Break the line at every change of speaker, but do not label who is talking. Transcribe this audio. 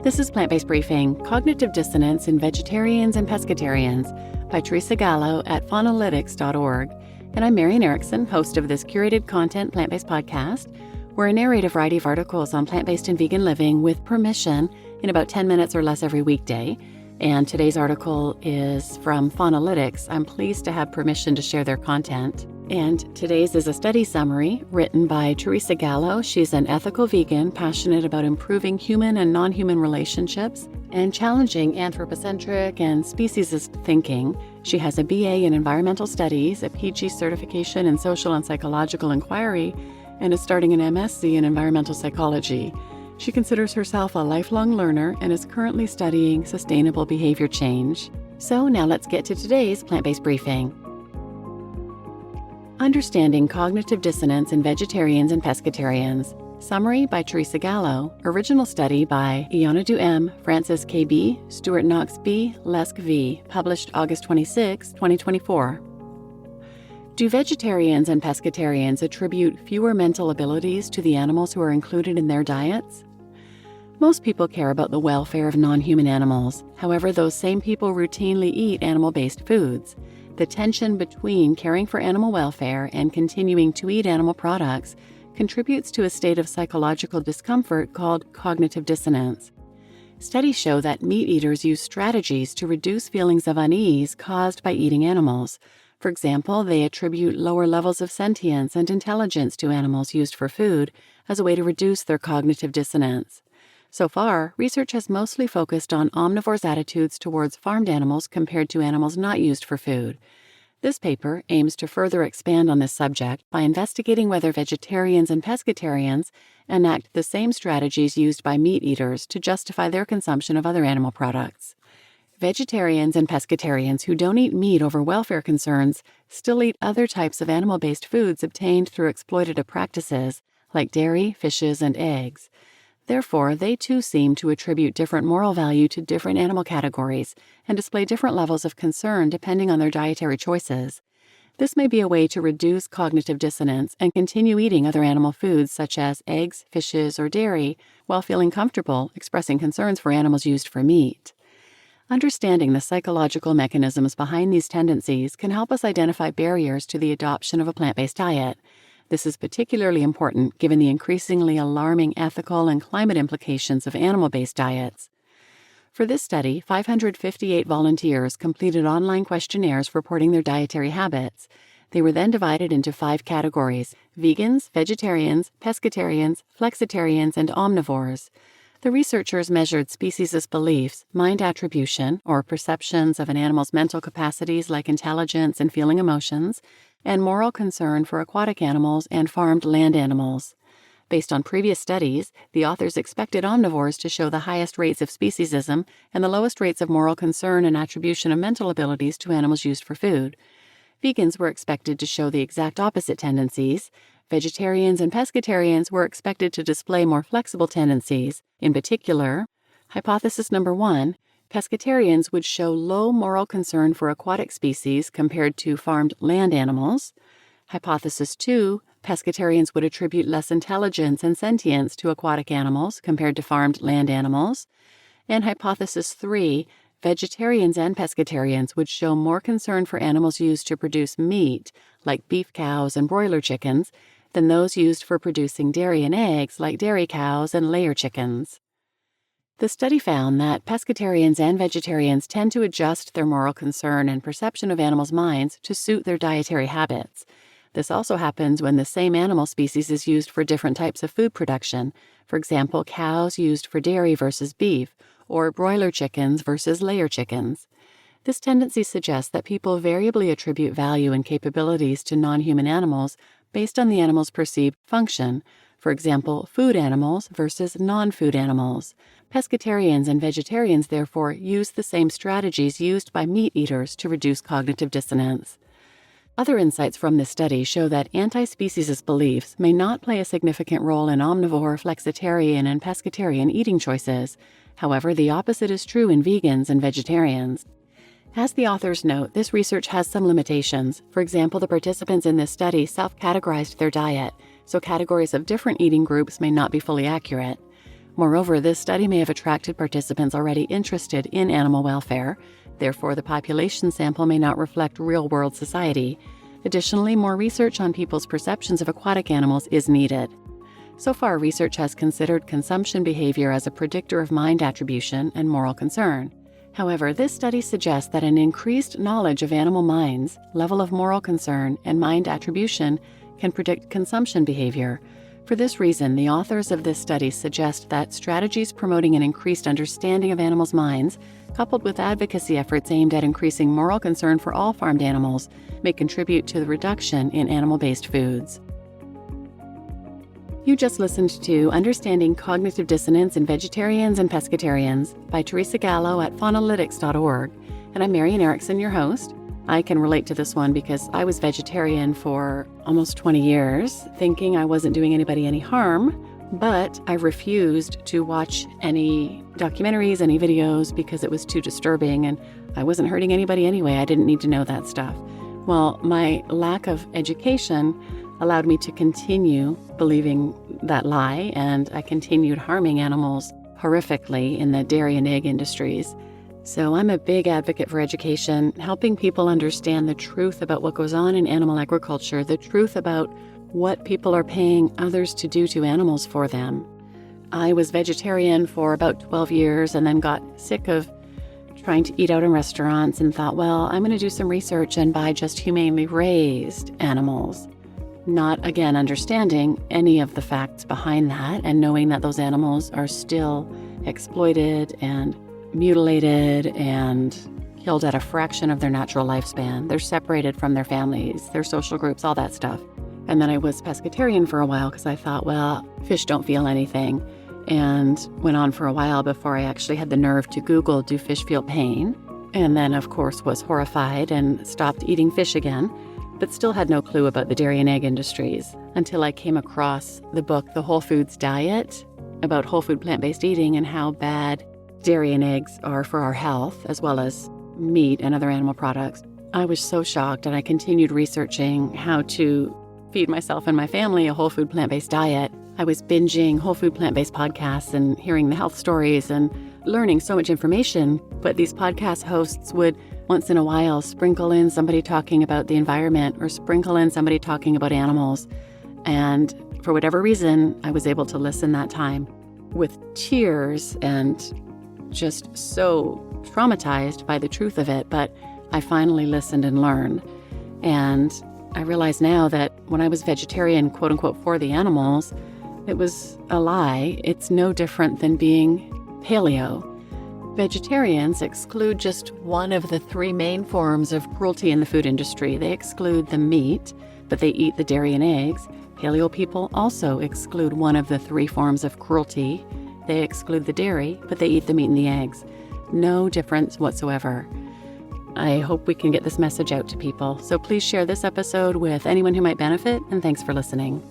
This is Plant-Based Briefing, Cognitive Dissonance in Vegetarians and Pescatarians by Teresa Gallo at faunalytics.org. And I'm Marian Erickson, host of this curated content plant-based podcast, where I narrate a variety of articles on plant-based and vegan living with permission in about 10 minutes or less every weekday. And today's article is from Faunalytics. I'm pleased to have permission to share their content. And today's is a study summary written by Teresa Gallo. She's an ethical vegan passionate about improving human and non-human relationships and challenging anthropocentric and speciesist thinking. She has a BA in environmental studies, a PG certification in social and psychological inquiry, and is starting an MSc in environmental psychology. She considers herself a lifelong learner and is currently studying sustainable behavior change. So now let's get to today's plant-based briefing. Understanding Cognitive Dissonance in Vegetarians and Pescatarians. Summary by Teresa Gallo. Original study by Ionadu M., Francis K.B., Stuart Knox B., Lesk V., published August 26, 2024. Do vegetarians and pescatarians attribute fewer mental abilities to the animals who are included in their diets? Most people care about the welfare of non-human animals. However, those same people routinely eat animal-based foods. The tension between caring for animal welfare and continuing to eat animal products contributes to a state of psychological discomfort called cognitive dissonance. Studies show that meat eaters use strategies to reduce feelings of unease caused by eating animals. For example, they attribute lower levels of sentience and intelligence to animals used for food as a way to reduce their cognitive dissonance. So far, research has mostly focused on omnivores' attitudes towards farmed animals compared to animals not used for food. This paper aims to further expand on this subject by investigating whether vegetarians and pescatarians enact the same strategies used by meat eaters to justify their consumption of other animal products. Vegetarians and pescatarians who don't eat meat over welfare concerns still eat other types of animal-based foods obtained through exploitative practices, like dairy, fishes, and eggs. Therefore, they too seem to attribute different moral value to different animal categories and display different levels of concern depending on their dietary choices. This may be a way to reduce cognitive dissonance and continue eating other animal foods such as eggs, fishes, or dairy while feeling comfortable expressing concerns for animals used for meat. Understanding the psychological mechanisms behind these tendencies can help us identify barriers to the adoption of a plant-based diet. This is particularly important given the increasingly alarming ethical and climate implications of animal-based diets. For this study, 558 volunteers completed online questionnaires reporting their dietary habits. They were then divided into 5 categories: vegans, vegetarians, pescatarians, flexitarians, and omnivores. The researchers measured speciesist beliefs, mind attribution, or perceptions of an animal's mental capacities like intelligence and feeling emotions, and moral concern for aquatic animals and farmed land animals. Based on previous studies, the authors expected omnivores to show the highest rates of speciesism and the lowest rates of moral concern and attribution of mental abilities to animals used for food. Vegans were expected to show the exact opposite tendencies. Vegetarians and pescatarians were expected to display more flexible tendencies. In particular, hypothesis number 1, pescatarians would show low moral concern for aquatic species compared to farmed land animals. Hypothesis 2, pescatarians would attribute less intelligence and sentience to aquatic animals compared to farmed land animals. And hypothesis 3, vegetarians and pescatarians would show more concern for animals used to produce meat, like beef cows and broiler chickens, than those used for producing dairy and eggs, like dairy cows and layer chickens. The study found that pescatarians and vegetarians tend to adjust their moral concern and perception of animals' minds to suit their dietary habits. This also happens when the same animal species is used for different types of food production, for example, cows used for dairy versus beef, or broiler chickens versus layer chickens. This tendency suggests that people variably attribute value and capabilities to non-human animals based on the animal's perceived function, for example, food animals versus non-food animals. Pescatarians and vegetarians, therefore, use the same strategies used by meat eaters to reduce cognitive dissonance. Other insights from this study show that anti-speciesist beliefs may not play a significant role in omnivore, flexitarian, and pescatarian eating choices. However, the opposite is true in vegans and vegetarians. As the authors note, this research has some limitations. For example, the participants in this study self-categorized their diet, so categories of different eating groups may not be fully accurate. Moreover, this study may have attracted participants already interested in animal welfare. Therefore, the population sample may not reflect real-world society. Additionally, more research on people's perceptions of aquatic animals is needed. So far, research has considered consumption behavior as a predictor of mind attribution and moral concern. However, this study suggests that an increased knowledge of animal minds, level of moral concern, and mind attribution can predict consumption behavior. For this reason, the authors of this study suggest that strategies promoting an increased understanding of animals' minds, coupled with advocacy efforts aimed at increasing moral concern for all farmed animals, may contribute to the reduction in animal-based foods. You just listened to Understanding Cognitive Dissonance in Vegetarians and Pescatarians by Teresa Gallo at faunalytics.org, and I'm Marian Erickson, your host. I can relate to this one because I was vegetarian for almost 20 years, thinking I wasn't doing anybody any harm, but I refused to watch any documentaries, any videos, because it was too disturbing, and I wasn't hurting anybody anyway. I didn't need to know that stuff. Well, my lack of education allowed me to continue believing that lie, and I continued harming animals horrifically in the dairy and egg industries. So I'm a big advocate for education, helping people understand the truth about what goes on in animal agriculture, the truth about what people are paying others to do to animals for them. I was vegetarian for about 12 years and then got sick of trying to eat out in restaurants and thought, well, I'm going to do some research and buy just humanely raised animals. Not, again, understanding any of the facts behind that and knowing that those animals are still exploited and mutilated and killed at a fraction of their natural lifespan. They're separated from their families, their social groups, all that stuff. And then I was pescatarian for a while because I thought, well, fish don't feel anything. And went on for a while before I actually had the nerve to Google, do fish feel pain? And then, of course, was horrified and stopped eating fish again, but still had no clue about the dairy and egg industries until I came across the book, The Whole Foods Diet, about whole food plant-based eating and how bad dairy and eggs are for our health, as well as meat and other animal products. I was so shocked, and I continued researching how to feed myself and my family a whole food plant-based diet. I was binging whole food plant-based podcasts and hearing the health stories and learning so much information, but these podcast hosts would once in a while sprinkle in somebody talking about the environment or sprinkle in somebody talking about animals. And for whatever reason, I was able to listen that time with tears and just so traumatized by the truth of it. But I finally listened and learned. And I realize now that when I was vegetarian, quote unquote, for the animals, it was a lie. It's no different than being paleo. Vegetarians exclude just one of the three main forms of cruelty in the food industry. They exclude the meat, but they eat the dairy and eggs. Paleo people also exclude one of the three forms of cruelty. They exclude the dairy, but they eat the meat and the eggs. No difference whatsoever. I hope we can get this message out to people. So please share this episode with anyone who might benefit, and thanks for listening.